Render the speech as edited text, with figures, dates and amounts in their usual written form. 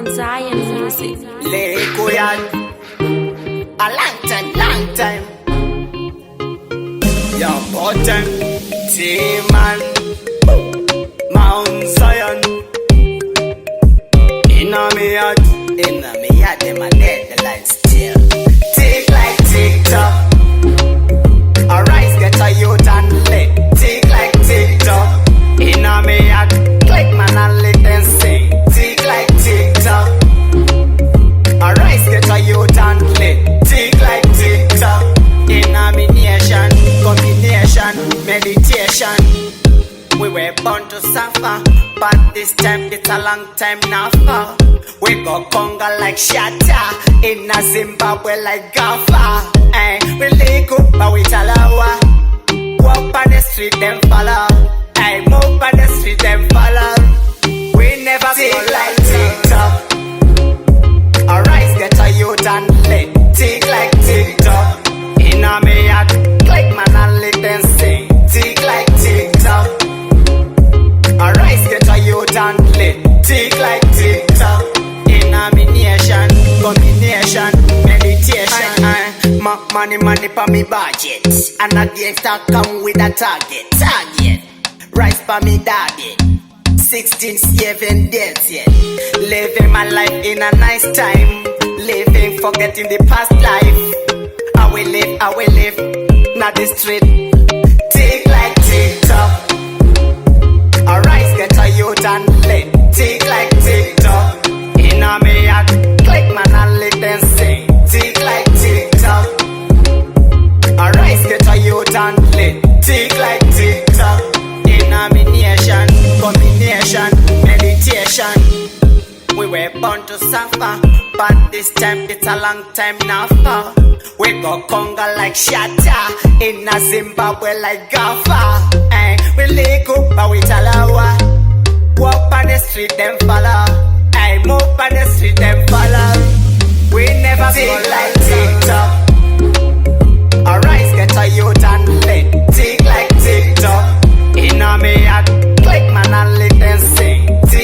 Mount Zion music. Likkle, a long time. Yo, button, T-man, Mount Zion. Inna me yard, them a dead, the line still. Tick like tick-tock. A rice get a youth and lit. Tick like tick-tock. Inna me yard, click man and lick and sing. Tick like tick-tock. A rice get a youth and lit. Tick like tick-tock. Inna me nation, combination, meditation. We were born to suffer, but this time it's a long time now far. We go conga like shatter, in a Zimbabwe like Gafa. We Likkle, but we Talawa. Walk on the street, them follow. Move on the street, them follow. We never tick like tick-tock. A rice get a youth and lit. Tick like tick-tock. Inna me yard, click man and lick then sing. Tick like tick-tock. A rice get a youth and lit. Tick like tick-tock. Inna me nation, combination, meditation. Money for me budget. And a gangster come with a target. Rice for me daddy. 16, 7 days yet. Living my life in a nice time. Living, forgetting the past life. I will live, not the street. Tick like tick-tock. A rice get a youth and lit. Tick like tick-tock. Inna me yard, click man and lick then sing. Tick like tick-tock. A rice get a youth and lit. Tick like tick-tock. Inna me nation, combination, meditation. We were born to suffer, but this time it's a long time now far. We go conga like shatter, in a Zimbabwe like Gafa. We Likkle, but we Talawa. Walk on the street, them follow. Move on the street, them follow. We never tick like tick-tock. A rice get a youth and lit. Tick like tick-tock. Inna me yard, click man and lick then sing. Tick